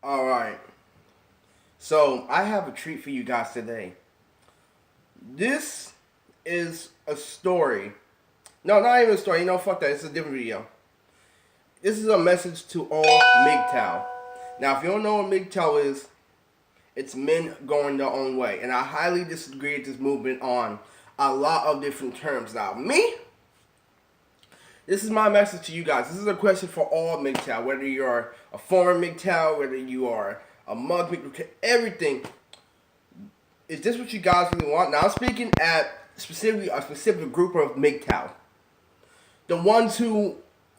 Alright, so I have a treat for you guys today. This is a story. No, not even a story. Fuck that. It's a different video. This is a message to all MGTOW. Now, if you don't know what MGTOW is, it's men going their own way. And I highly disagree with this movement on a lot of different terms. Now, this is my message to you guys. This is a question for all MGTOW, whether you're a former MGTOW, whether you are a mug, everything. Is this what you guys really want? Now I'm speaking at specifically a specific group of MGTOW. The ones who,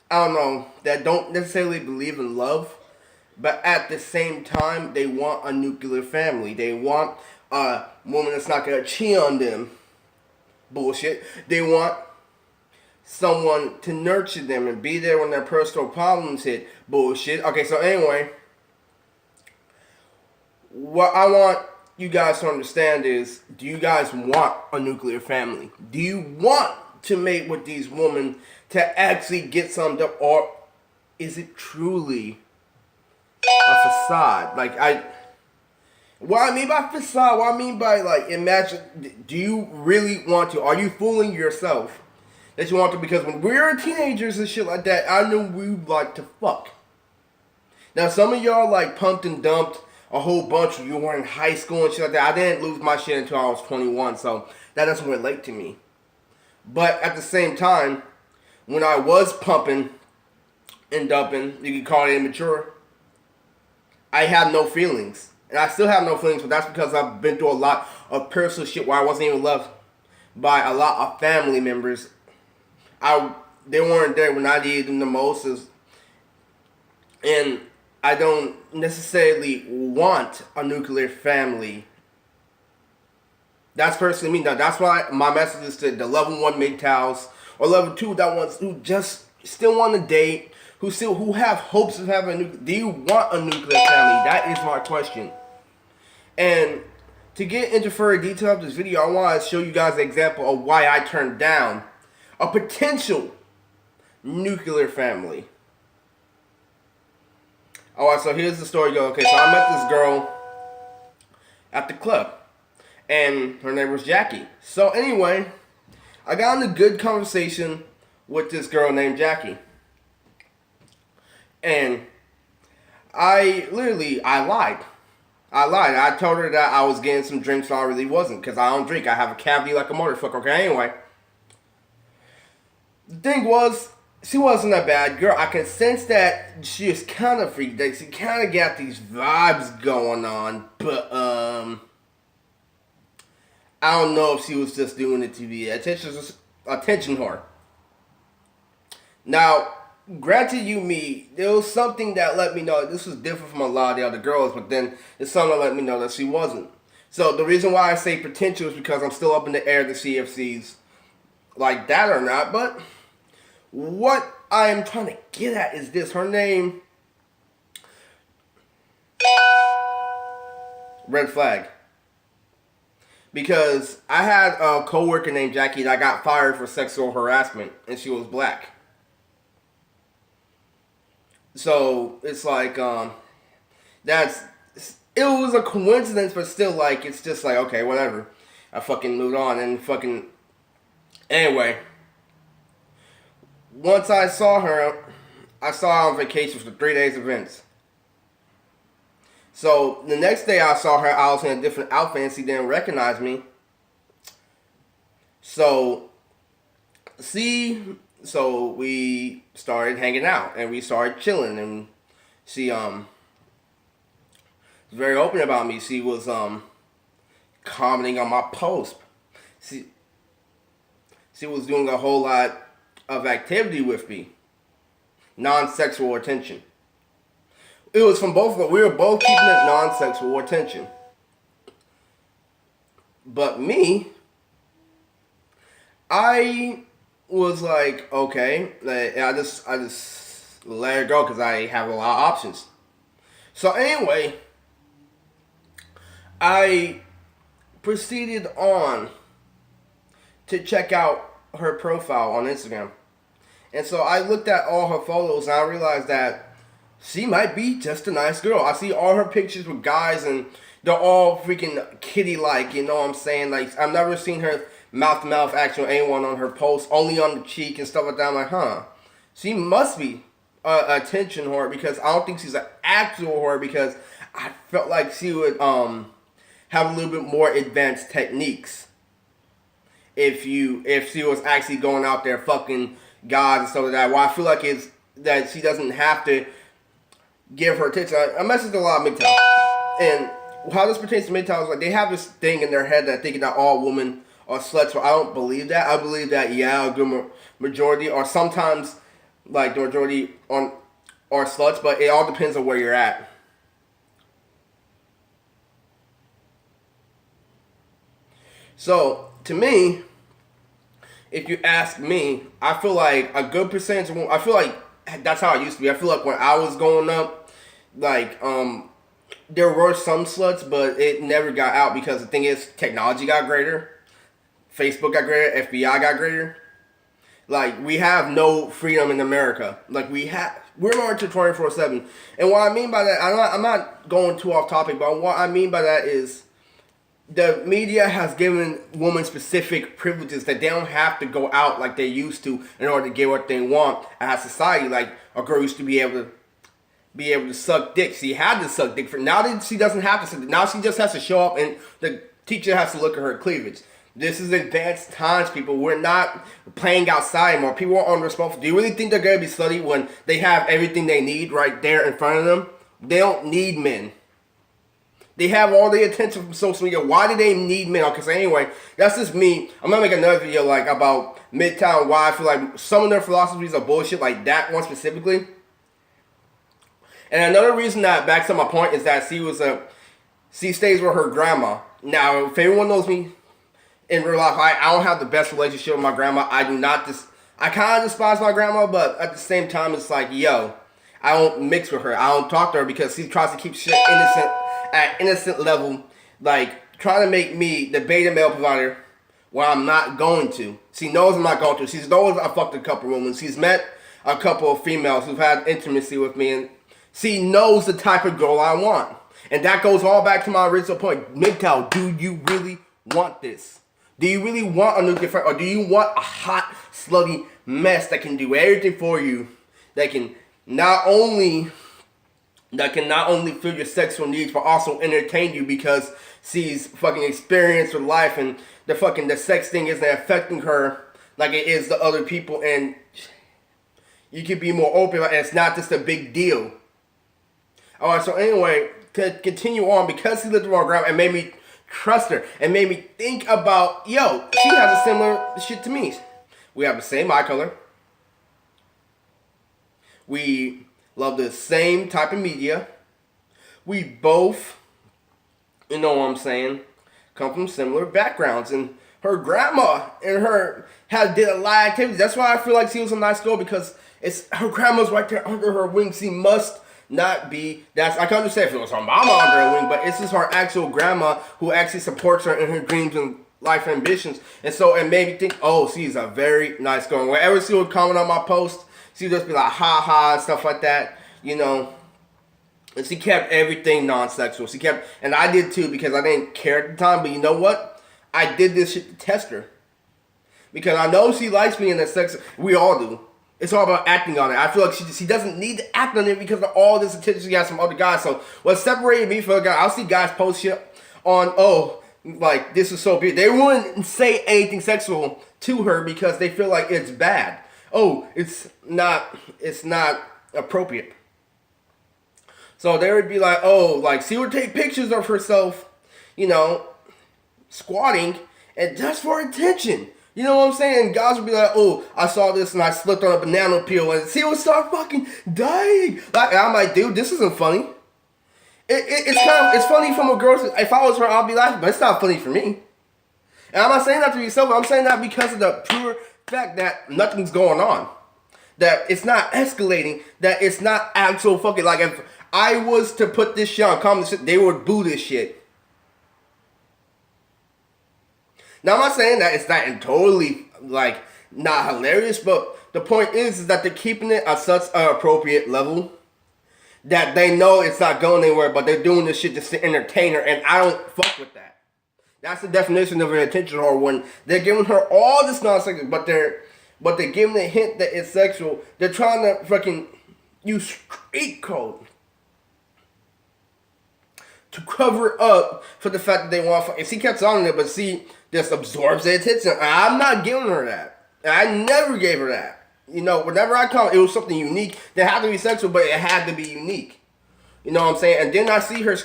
I don't know, that don't necessarily believe in love, but at the same time, they want a nuclear family. They want a woman that's not going to cheat on them. Bullshit. They want someone to nurture them and be there when their personal problems hit. Bullshit. Okay, so anyway, what I want you guys to understand is, do you guys want a nuclear family? Do you want to mate with these women to actually get something, or is it truly a facade? What I mean by facade, what I mean by, imagine, do you really want to? Are you fooling yourself that you want to? Because when we were teenagers and shit like that, I knew we like to fuck. Now, some of y'all, pumped and dumped a whole bunch of you were in high school and shit like that. I didn't lose my shit until I was 21, so that doesn't relate to me. But at the same time, when I was pumping and dumping, you can call it immature, I had no feelings. And I still have no feelings, but that's because I've been through a lot of personal shit where I wasn't even loved by a lot of family members. They weren't there when I needed them the most. And I don't necessarily want a nuclear family. That's personally me. Now, that's why my message is to the level 1 MGTOWs or level 2 that ones who just still want to date, who have hopes of having a nuclear. Do you want a nuclear family? That is my question. And to get into further detail of this video, I want to show you guys an example of why I turned down a potential nuclear family. Alright, so here's the story go. Okay, so I met this girl at the club, and her name was Jackie. So anyway, I got in a good conversation with this girl named Jackie. And I lied. I told her that I was getting some drinks when I really wasn't, because I don't drink. I have a cavity like a motherfucker, okay? Anyway, the thing was, she wasn't a bad girl. I could sense that she was kind of freaked. She kind of got these vibes going on, but I don't know if she was just doing it to be attention whore. Now, granted, there was something that let me know this was different from a lot of the other girls, but then there's something that let me know that she wasn't. So the reason why I say potential is because I'm still up in the air to see if she's like that or not, but what I am trying to get at is this. Her name, red flag. Because I had a coworker named Jackie that got fired for sexual harassment, and she was black. So it's like, it was a coincidence, but still, it's just okay, whatever. I fucking moved on and anyway. Once I saw her on vacation for 3 days events. So the next day I saw her, I was in a different outfit and she didn't recognize me. So we started hanging out and we started chilling, and she was very open about me. She was commenting on my post. She was doing a whole lot of activity with me, non-sexual attention. It was from both of us. We were both keeping it non-sexual attention. But me, I was like, okay, I just let her go because I have a lot of options. So anyway, I proceeded on to check out her profile on Instagram. And so I looked at all her photos and I realized that she might be just a nice girl. I see all her pictures with guys and they're all freaking kitty-like, you know what I'm saying? Like, I've never seen her mouth-to-mouth action with anyone on her post, only on the cheek and stuff like that. I'm like, huh, she must be a attention whore, because I don't think she's an actual whore, because I felt like she would have a little bit more advanced techniques if she was actually going out there fucking guys and stuff like that. Well, I feel like it's that she doesn't have to give her attention. I messaged a lot of MGTOW, and how this pertains to MGTOW is like they have this thing in their head that thinking that all women are sluts. But I don't believe that. I believe that a good majority, or sometimes like the majority are sluts, but it all depends on where you're at. So to me, if you ask me, I feel like a good percentage of women, I feel like that's how I used to be. I feel like when I was growing up, like there were some sluts, but it never got out, because the thing is, technology got greater, Facebook got greater, FBI got greater. Like, we have no freedom in America. Like, we're monitored 24/7. And what I mean by that, I'm not going too off topic, but what I mean by that is the media has given women specific privileges that they don't have to go out like they used to in order to get what they want as society. Like, a girl used to be able to suck dick. She had to suck dick. Now that she doesn't have to suck dick. Now she just has to show up and the teacher has to look at her cleavage. This is advanced times, people. We're not playing outside anymore. People are unresponsible. Do you really think they're going to be slutty when they have everything they need right there in front of them? They don't need men. They have all the attention from social media. Why do they need men? Okay, so anyway, that's just me. I'm going to make another video like about MGTOW and why I feel like some of their philosophies are bullshit, like that one specifically. And another reason that backs up my point is that she stays with her grandma. Now, if everyone knows me in real life, I don't have the best relationship with my grandma. I kind of despise my grandma, but at the same time, it's like, yo, I don't mix with her. I don't talk to her because she tries to keep shit innocent level, like trying to make me the beta male provider when I'm not going to. She knows I'm not going to. She knows I fucked a couple women. She's met a couple of females who've had intimacy with me, and she knows the type of girl I want. And that goes all back to my original point. MGTOW, do you really want this? Do you really want a nuclear friend, or do you want a hot, slutty mess that can do everything for you, that can not only fill your sexual needs, but also entertain you because she's fucking experienced with life, and the sex thing isn't affecting her like it is the other people, and you can be more open, and it's not just a big deal. Alright, so anyway, to continue on, because she lived with my grandma, and made me trust her, and made me think about, yo, she has a similar shit to me. We have the same eye color. We love the same type of media. We both, you know what I'm saying, come from similar backgrounds. And her grandma and her did a lot of activities. That's why I feel like she was a nice girl, because her grandma's right there under her wing. She must not be, I can understand if it was her mama under her wing, but it's just her actual grandma who actually supports her in her dreams and life ambitions. And so it made me think, oh, she's a very nice girl. Whenever she would comment on my post, she would just be like, ha ha, and stuff like that, you know. And she kept everything non-sexual. And I did too, because I didn't care at the time, but you know what? I did this shit to test her. Because I know she likes me in the sex, we all do. It's all about acting on it. I feel like she doesn't need to act on it because of all this attention she has from other guys. So what separated me from a guy, I'll see guys post shit on, oh, like, this is so beautiful. They wouldn't say anything sexual to her because they feel like it's bad. Oh, it's not appropriate. So they would be like, oh, like, she would take pictures of herself, you know, squatting, and just for attention. You know what I'm saying? And guys would be like, oh, I saw this and I slipped on a banana peel, and she would start fucking dying. Like, and I'm like, dude, this isn't funny. It's funny from a girl. If I was her, I'd be laughing, but it's not funny for me. And I'm not saying that to be selfish. I'm saying that because of the pure fact that nothing's going on. That it's not escalating. That it's not actual fucking, like, if I was to put this shit on comment, they would boo this shit. Now, I'm not saying that it's not totally, like, not hilarious, but the point is that they're keeping it at such an appropriate level that they know it's not going anywhere, but they're doing this shit just to entertain her, and I don't fuck with that. That's the definition of an attention whore, when they're giving her all this nonsense, but they're giving a hint that it's sexual. They're trying to fucking use street code to cover up for the fact that they want to fuck. And she kept on it, but she just absorbs the attention. I'm not giving her that. I never gave her that. You know, whenever I come, it was something unique. They had to be sexual, but it had to be unique. You know what I'm saying? And then I see her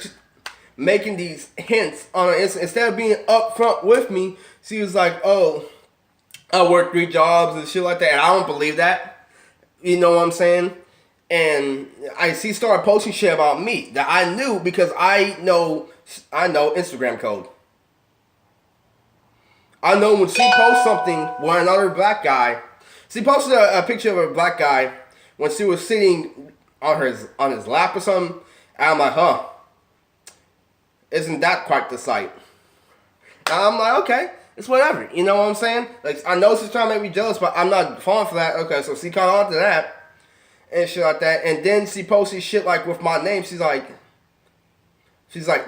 making these hints on her Instagram. Instead of being upfront with me, she was like, oh, I work 3 jobs and shit like that. And I don't believe that. You know what I'm saying? And she started posting shit about me that I knew, because I know Instagram code. I know when she posts something with another black guy. She posted a picture of a black guy when she was sitting on his lap or something. And I'm like, isn't that quite the sight? And I'm like, okay, it's whatever. You know what I'm saying? Like, I know she's trying to make me jealous, but I'm not falling for that. Okay, so she caught on to that and shit like that. And then she posted shit like with my name. She's like,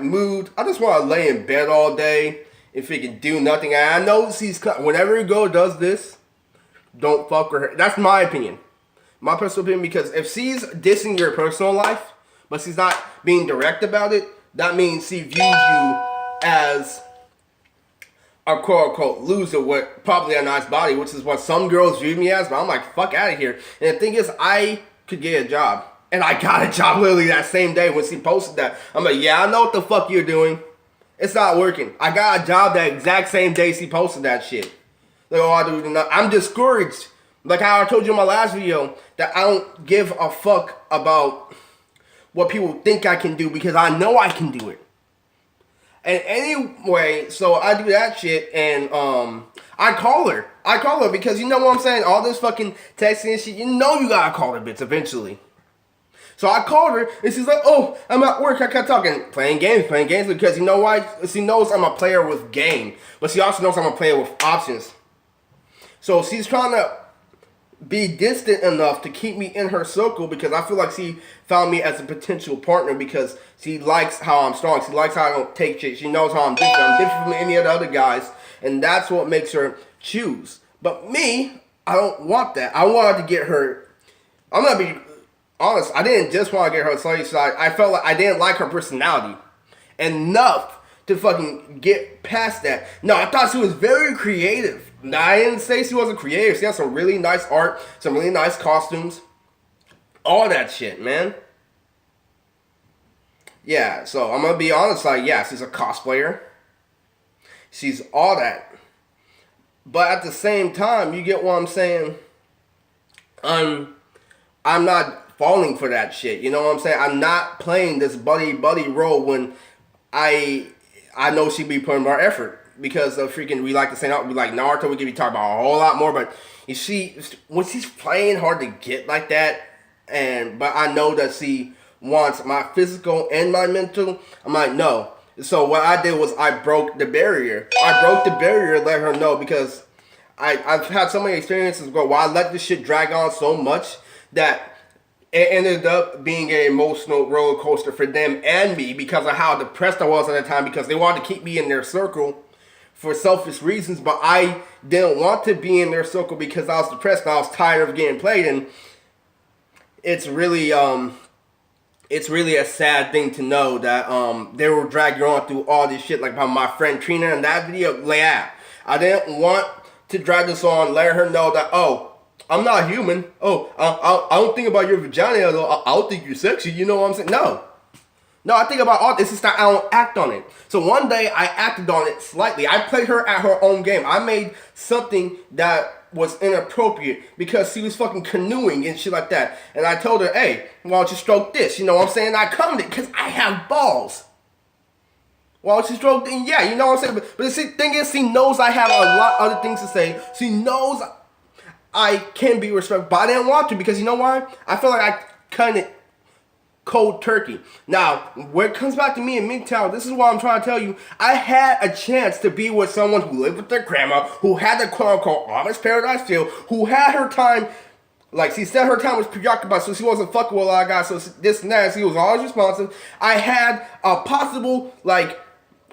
mood. I just want to lay in bed all day if he can do nothing. And I know whenever a girl does this, don't fuck with her. That's my opinion. My personal opinion, because if she's dissing your personal life, but she's not being direct about it, that means she views you as a quote-unquote loser with probably a nice body, which is what some girls view me as, but I'm like, fuck out of here. And the thing is, I could get a job. And I got a job literally that same day when she posted that. I'm like, yeah, I know what the fuck you're doing. It's not working. I got a job that exact same day she posted that shit. Like, I'm discouraged. Like how I told you in my last video, that I don't give a fuck about what people think I can do, because I know I can do it. And anyway, so I do that shit, and I call her. Because you know what I'm saying? All this fucking texting and shit, you know you gotta call her bitch eventually. So I called her, and she's like, oh, I'm at work, I kept talking, playing games, because you know why? She knows I'm a player with game, but she also knows I'm a player with options. So she's trying to be distant enough to keep me in her circle, because I feel like she found me as a potential partner, because she likes how I'm strong. She likes how I don't take shit. She knows how I'm different. I'm different from any of the other guys, and that's what makes her choose. But me, I don't want that. I wanted to get her. I'm gonna be honest. I didn't just want to get her slutty side. I felt like I didn't like her personality enough to fucking get past that. No, I thought she was very creative. I didn't say she wasn't creative. She has some really nice art, some really nice costumes, all that shit, man. Yeah, so I'm gonna be honest, like, yeah, she's a cosplayer. She's all that. But at the same time, you get what I'm saying? I'm not falling for that shit. You know what I'm saying? I'm not playing this buddy role when I know she'd be putting more effort. Because of freaking, we like to say, we like Naruto, we could be talking about a whole lot more, but you see, when she's playing hard to get like that, but I know that she wants my physical and my mental, I'm like, no. So what I did was I broke the barrier. Let her know, because I've had so many experiences where I let this shit drag on so much that it ended up being an emotional roller coaster for them and me, because of how depressed I was at the time, because they wanted to keep me in their circle for selfish reasons, but I didn't want to be in their circle because I was depressed and I was tired of getting played. And it's really a sad thing to know that they will drag you on through all this shit, like about my friend Trina in that video. Yeah, I didn't want to drag this on, let her know that, oh, I'm not human. Oh, I don't think about your vagina, though. I don't think you're sexy. You know what I'm saying? No, I think about all this. It's that I don't act on it. So one day I acted on it slightly. I played her at her own game. I made something that was inappropriate because she was fucking canoeing and shit like that. And I told her, hey, why don't you stroke this? You know what I'm saying? I commented because I have balls. Why don't you stroke this? Yeah, you know what I'm saying? But the thing is, she knows I have a lot of other things to say. She knows I can be respectful, but I didn't want to, because you know why? I feel like I kind of cold turkey. Now, when it comes back to me and MGTOW, this is what I'm trying to tell you. I had a chance to be with someone who lived with their grandma, who had the quote-unquote Amish paradise feel, who had her time Like, she said her time was preoccupied, so she wasn't fucking with a lot of guys, so this and that, she was always responsive. I had a possible, like,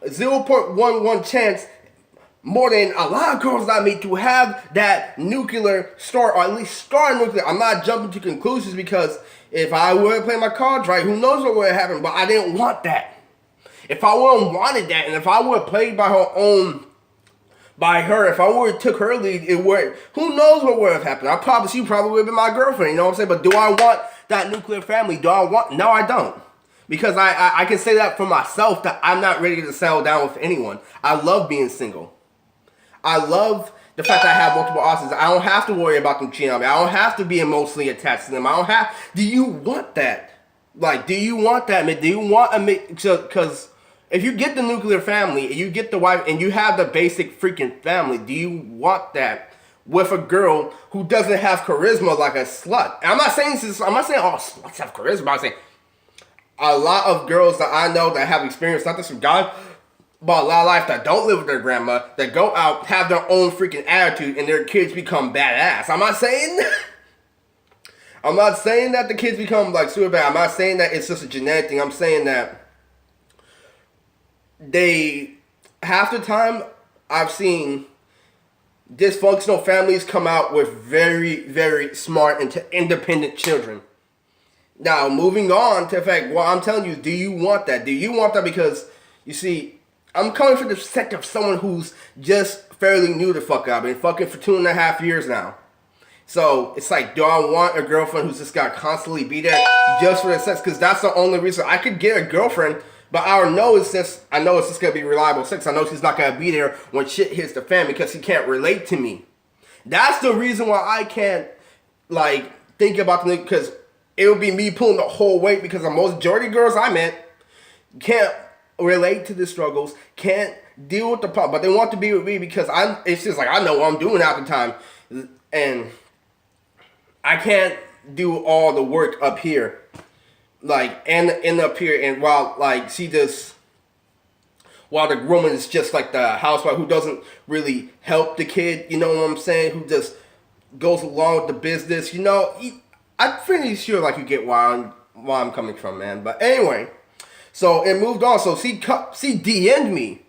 0.11 chance, more than a lot of girls that I meet, to have that nuclear start, or at least start nuclear. I'm not jumping to conclusions, because if I would have played my cards right, who knows what would have happened, but I didn't want that. If I would have wanted that, and if I would have played by her, if I would have took her lead, it would, who knows what would have happened. She probably would have been my girlfriend, you know what I'm saying? But do I want that nuclear family? No, I don't. Because I can say that for myself, that I'm not ready to settle down with anyone. I love being single. I love the fact that I have multiple options. I don't have to worry about them cheating on me. I don't have to be emotionally attached to them. Do you want that? Like, do you want that? Do you want because if you get the nuclear family, and you get the wife, and you have the basic freaking family, do you want that with a girl who doesn't have charisma like a slut? And I'm not saying all sluts have charisma. I'm saying a lot of girls that I know that have experience, not just from God, but a lot of life, that don't live with their grandma, that go out, have their own freaking attitude, and their kids become badass. I'm not saying that the kids become like super bad. I'm not saying that it's just a genetic thing. I'm saying that half the time I've seen dysfunctional families come out with very, very smart and independent children. Now, moving on to the fact, well, I'm telling you, do you want that? Do you want that? Because, you see, I'm coming from the perspective of someone who's just fairly new to fuck. I've been fucking for 2.5 years now. So, it's like, do I want a girlfriend who's just got to constantly be there just for the sex? Because that's the only reason. I could get a girlfriend, but I know it's just going to be reliable sex. I know she's not going to be there when shit hits the fan, because she can't relate to me. That's the reason why I can't, like, think about the nigga, because it would be me pulling the whole weight, because the majority of girls I met can't relate to the struggles, can't deal with the problem, but they want to be with me because it's just like I know what I'm doing at the time, and I can't do all the work up here, like, and up here, and while the woman is just like the housewife who doesn't really help the kid, you know what I'm saying, who just goes along with the business, you know. I'm pretty sure, like, you get why I'm coming from, man. But anyway, so it moved on. So she DM'd me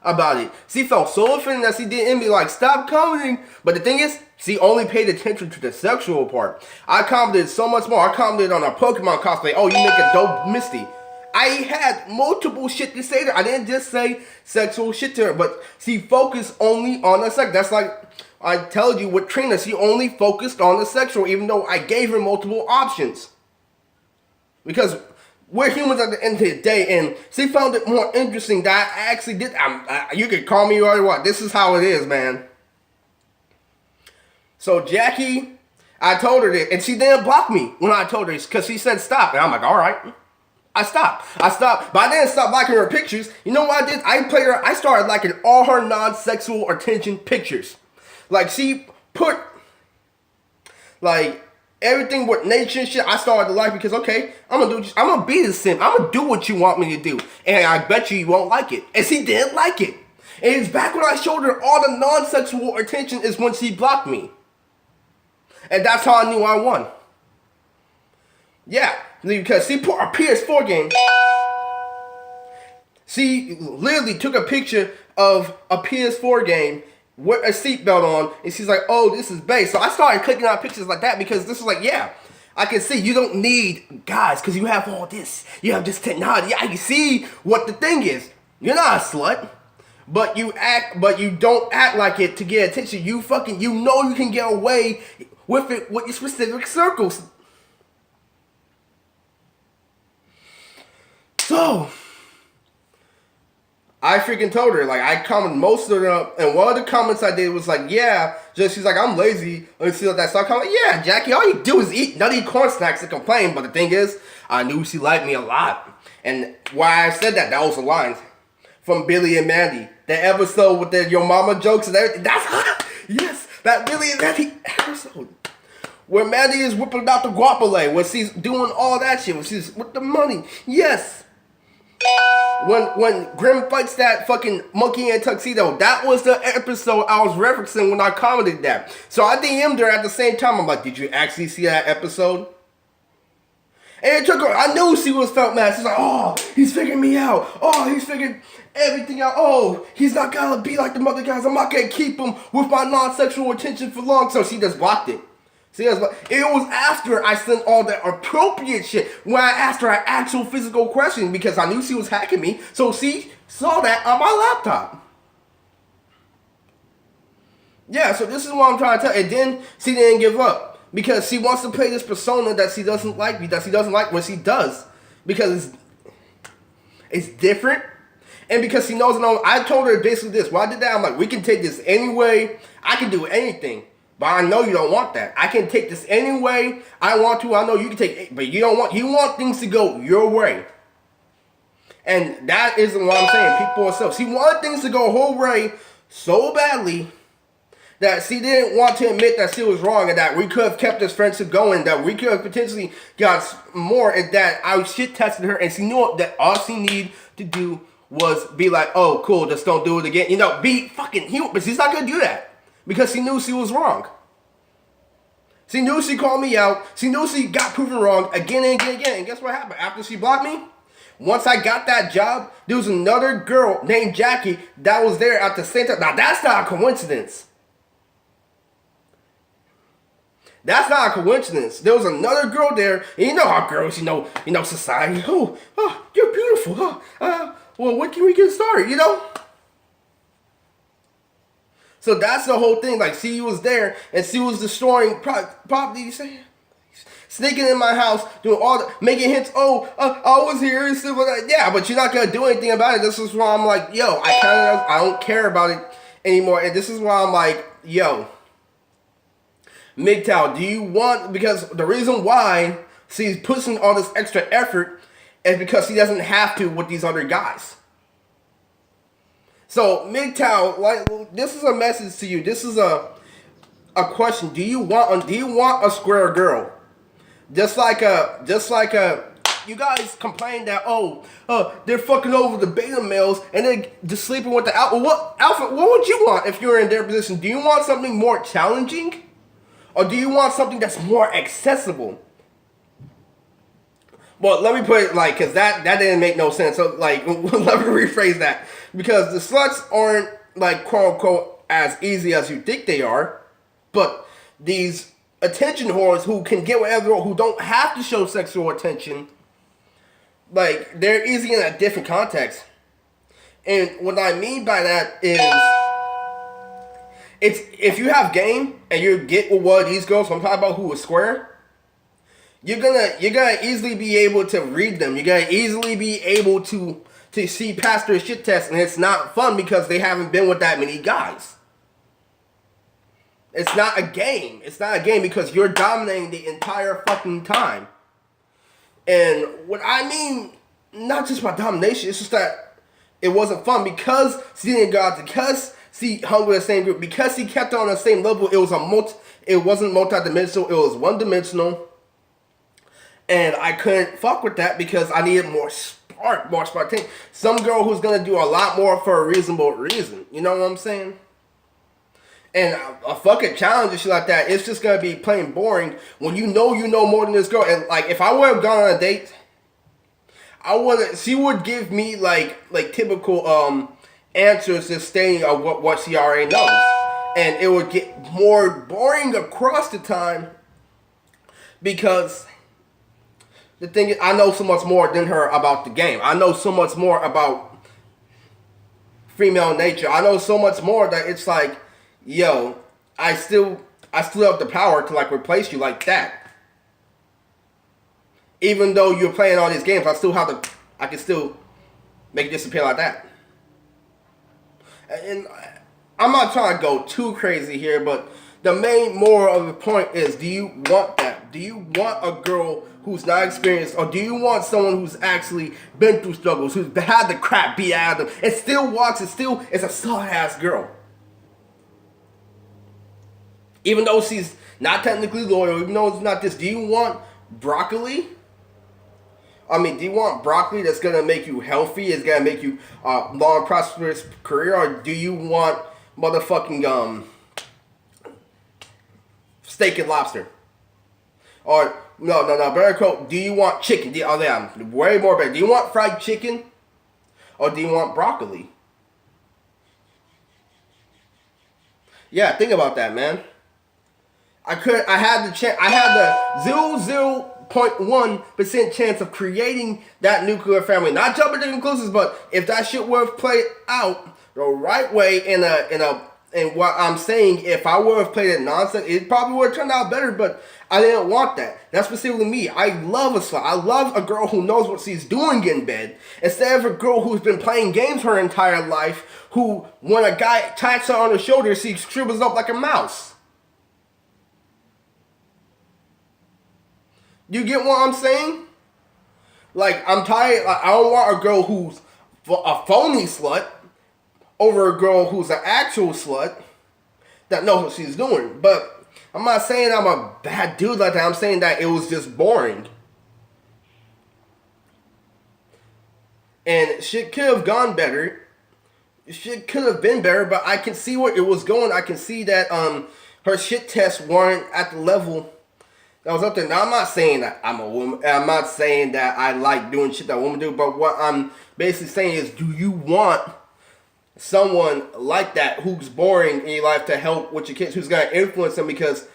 about it. She felt so offended that she DM'd me, like, stop commenting. But the thing is, she only paid attention to the sexual part. I commented so much more. I commented on a Pokemon cosplay. Oh, you make a dope Misty. I had multiple shit to say to her. I didn't just say sexual shit to her, but she focused only on the sex. That's like I told you with Trina, she only focused on the sexual, even though I gave her multiple options. Because we're humans at the end of the day, and she found it more interesting that I actually did. You can call me or what. This is how it is, man. So Jackie, I told her this, and she didn't block me when I told her this, because she said stop. And I'm like, all right. I stopped, but I didn't stop liking her pictures. You know what I did? I started liking all her non-sexual attention pictures. Like, she put, like, everything with nature and shit, I started to like, because, okay, I'm gonna be the sim. I'm gonna do what you want me to do. And I bet you won't like it. And she didn't like it. And it's back when I showed her all the non-sexual attention is when she blocked me. And that's how I knew I won. Yeah, because she put her PS4 game. She literally took a picture of a PS4 game with a seatbelt on, and she's like, oh, this is bass. So I started clicking on pictures like that, because this is like, yeah, I can see you don't need guys because you have all this. You have this technology. I can see what the thing is. You're not a slut, but you don't act like it to get attention. You know you can get away with it with your specific circles. So I freaking told her, like, I commented most of them, and one of the comments I did was like, yeah, she's like, I'm lazy, and see like that. So I commented, yeah, Jackie, all you do is eat nutty corn snacks and complain. But the thing is, I knew she liked me a lot, and why I said that was the lines from Billy and Mandy, the episode with the your mama jokes and everything. That's yes, that Billy and Mandy episode where Mandy is whipping out the guapole, when she's doing all that shit, when she's with the money. Yes. when Grim fights that fucking monkey in a tuxedo, that was the episode I was referencing when I commented that. So I DM'd her at the same time. I'm like, did you actually see that episode? And it took her, I knew she was felt mad. She's like, oh, he's figuring me out. Oh, he's figured everything out. Oh, he's not gonna be like the other guys. I'm not gonna keep him with my non-sexual attention for long. So she just blocked it. It was after I sent all that appropriate shit when I asked her an actual physical question because I knew she was hacking me. So she saw that on my laptop. Yeah, so this is what I'm trying to tell. And then she didn't give up because she wants to play this persona that she doesn't like, that she doesn't like when she does, because it's different. And because she knows, I told her basically this. When I did that, I'm like, we can take this any way. I can do anything. But I know you don't want that. I can take this any way I want to. I know you can take it, but you don't want. You want things to go your way. And that isn't what I'm saying. People herself. She wanted things to go her way so badly that she didn't want to admit that she was wrong and that we could have kept this friendship going, that we could have potentially got more, and that I shit tested her, and she knew that all she needed to do was be like, oh, cool, just don't do it again. Be fucking human. But she's not going to do that. Because she knew she was wrong. She knew she called me out. She knew she got proven wrong again and again and again. And guess what happened? After she blocked me, once I got that job, there was another girl named Jackie that was there at the same time. Now, that's not a coincidence. That's not a coincidence. There was another girl there. And you know how girls, society. Oh, you're beautiful. Well, when can we get started, So that's the whole thing. Like, she was there, and she was destroying property, sneaking in my house, doing all the, making hints. Oh, I was here and stuff like that. Yeah, but you're not gonna do anything about it. This is why I'm like, yo, I don't care about it anymore. And this is why I'm like, yo, MGTOW, do you want? Because the reason why she's pushing all this extra effort is because she doesn't have to with these other guys. So, MGTOW, like, this is a message to you. This is a question. Do you want a square girl? Just like you guys complain that they're fucking over the beta males and then just sleeping with the alpha. What would you want if you were in their position? Do you want something more challenging, or do you want something that's more accessible? Well, let me put it because that didn't make no sense. So let me rephrase that. Because the sluts aren't quote unquote as easy as you think they are, but these attention whores who can get whatever, who don't have to show sexual attention, they're easy in a different context. And what I mean by that is, it's if you have game and you get with one of these girls, I'm talking about who is square. You're gonna easily be able to read them. You're gonna easily be able to see past their shit test, and it's not fun because they haven't been with that many guys. It's not a game. It's not a game because you're dominating the entire fucking time. And what I mean, not just by domination, it's just that it wasn't fun because she didn't go out, because she hung with the same group, because she kept on the same level. It wasn't multi-dimensional. It was one-dimensional. And I couldn't fuck with that because I needed more spontaneous. Some girl who's gonna do a lot more for a reasonable reason. You know what I'm saying? And a fucking challenge and shit like that, it's just gonna be plain boring when you know more than this girl. And if I would have gone on a date, she would give me typical answers just stating of what she already knows. And it would get more boring across the time because the thing is, I know so much more than her about the game. I know so much more about female nature. I know so much more that it's yo, I still have the power to replace you like that. Even though you're playing all these games, I can still make it disappear like that. And I'm not trying to go too crazy here, but the main moral of the point is, do you want that? Do you want a girl who's not experienced, or do you want someone who's actually been through struggles, who's had the crap beat out of them, and still walks and still is a solid-ass girl? Even though she's not technically loyal, even though it's not this, do you want broccoli? I mean, do you want broccoli that's gonna make you healthy? Is gonna make you long prosperous career, or do you want motherfucking steak and lobster? Or no, better quote. Do you want chicken? Oh yeah, way more better. Do you want fried chicken, or do you want broccoli? Yeah, think about that, man. I had the chance. I had the 0.1% chance of creating that nuclear family. Not jumping to conclusions, but if that shit would have played out the right way in what I'm saying, if I would have played it nonsense, it probably would have turned out better. But I didn't want that. That's specifically me. I love a slut. I love a girl who knows what she's doing in bed, instead of a girl who's been playing games her entire life. Who, when a guy taps her on the shoulder, she shrivels up like a mouse. You get what I'm saying? Like, I'm tired. Like, I don't want a girl who's a phony slut over a girl who's an actual slut that knows what she's doing. But I'm not saying I'm a bad dude like that. I'm saying that it was just boring. And shit could have gone better. Shit could have been better, but I can see where it was going. I can see that her shit tests weren't at the level that was up there. Now, I'm not saying that I'm a woman. I'm not saying that I like doing shit that women do. But what I'm basically saying is, do you want someone like that who's boring in your life to help with your kids, who's going to influence them? Because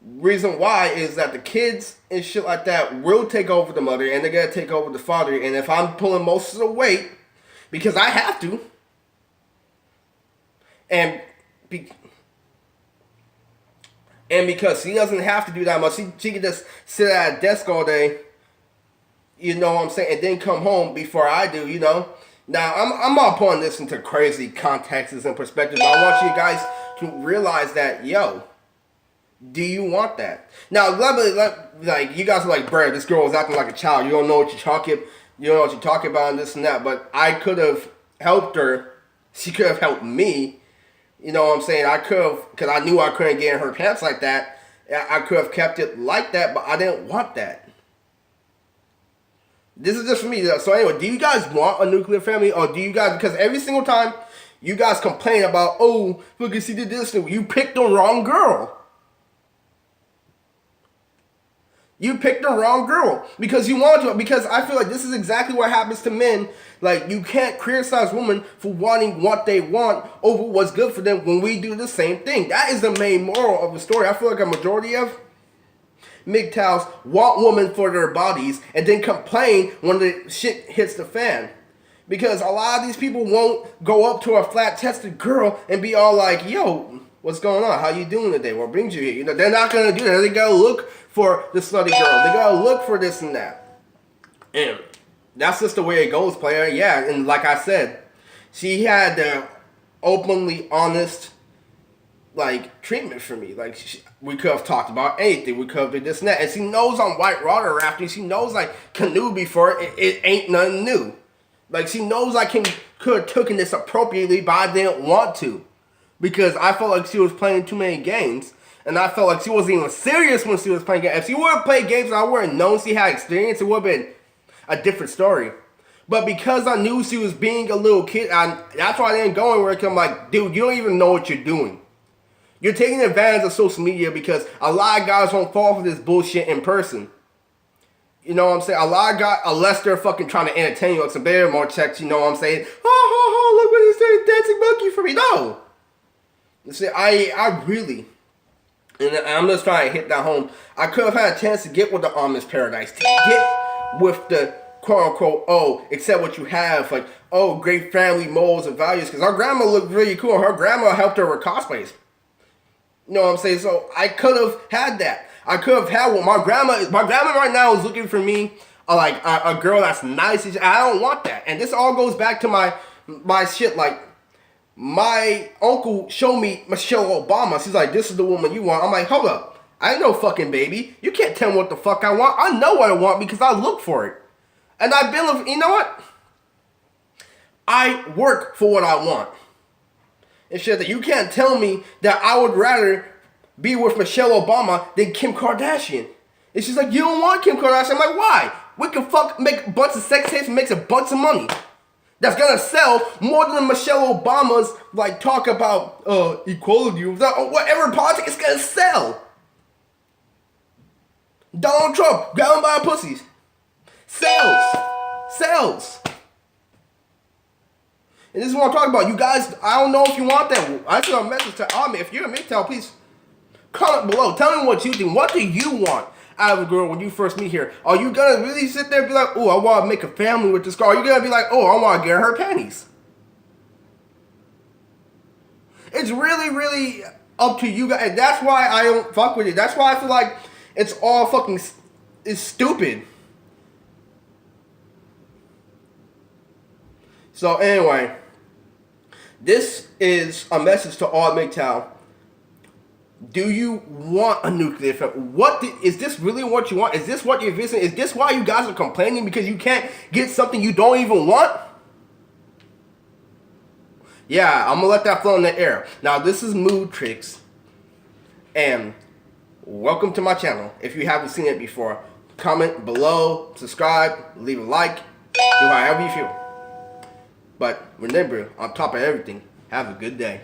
reason why is that the kids and shit like that will take over the mother, and they're going to take over the father. And if I'm pulling most of the weight, because I have to, and because she doesn't have to do that much, she can just sit at a desk all day, you know what I'm saying, and then come home before I do, you know. Now, I'm not putting this into crazy contexts and perspectives. I want you guys to realize that, yo, do you want that? Now, like, you guys are like, bruh, this girl is acting like a child. You don't know what you're talking about and this and that. But I could have helped her. She could have helped me. You know what I'm saying? I could have, because I knew I couldn't get in her pants like that. I could have kept it like that, but I didn't want that. This is just for me. So anyway, do you guys want a nuclear family? Or do you guys, because every single time you guys complain about, oh, look, she did this, you picked the wrong girl. You picked the wrong girl because you want to. Because I feel like this is exactly what happens to men. Like, you can't criticize women for wanting what they want over what's good for them when we do the same thing. That is the main moral of the story. I feel like a majority of MGTOWs want women for their bodies and then complain when the shit hits the fan. Because a lot of these people won't go up to a flat-chested girl and be all like, yo, what's going on? How you doing today? What brings you here? You know, they're not going to do that. They got to look for the slutty girl. They got to look for this and that. And that's just the way it goes, player. Yeah, and like I said, she had the openly honest, like, treatment for me. Like, we could have talked about anything. We could have did this and that. And she knows I'm white water rafting. She knows, like, canoe before. It ain't nothing new. Like, she knows I could have taken this appropriately, but I didn't want to. Because I felt like she was playing too many games. And I felt like she wasn't even serious when she was playing games. If she would have played games and I wouldn't known she had experience, it would have been a different story. But because I knew she was being a little kid, that's why I didn't go anywhere. I'm like, dude, you don't even know what you're doing. You're taking advantage of social media because a lot of guys won't fall for this bullshit in person. You know what I'm saying? A lot of guys, unless they're fucking trying to entertain you, like some better more checks, you know what I'm saying? Oh, look what he's doing, dancing monkey for me. No. You see, I really, and I'm just trying to hit that home. I could have had a chance to get with the Amish paradise, to get with the quote unquote, oh, accept what you have, like, oh, great family morals and values. Because our grandma looked really cool. Her grandma helped her with cosplays. You know what I'm saying? So I could have had that. I could have had one. My grandma right now is looking for me, like a girl that's nice. I don't want that. And this all goes back to my shit. Like, my uncle showed me Michelle Obama. She's like, this is the woman you want. I'm like, hold up. I ain't no fucking baby. You can't tell me what the fuck I want. I know what I want because I look for it. And I've been, you know what? I work for what I want. And shit, that you can't tell me that I would rather be with Michelle Obama than Kim Kardashian. And she's like, you don't want Kim Kardashian. I'm like, why? We can make a bunch of sex tapes and make a bunch of money. That's gonna sell more than Michelle Obama's like talk about equality or whatever politics. It's gonna sell. Donald Trump, grab him by the pussies. Sells. And this is what I'm talking about. You guys, I don't know if you want that. I sent a message to Army. If you're a MGTOW, please comment below. Tell me what you think. What do you want out of a girl when you first meet her? Are you gonna really sit there and be like, oh, I want to make a family with this girl? Are you gonna be like, oh, I want to get her panties? It's really, really up to you guys. And that's why I don't fuck with it. That's why I feel like it's all fucking, it's stupid. So anyway, this is a message to all MGTOW. Do you want a nuclear family? Is this really what you want? Is this what you're visiting? Is this why you guys are complaining because you can't get something you don't even want? Yeah, I'm gonna let that flow in the air. Now this is Mood Tricks, and welcome to my channel. If you haven't seen it before, comment below, subscribe, leave a like, do however you feel. But remember, on top of everything, have a good day.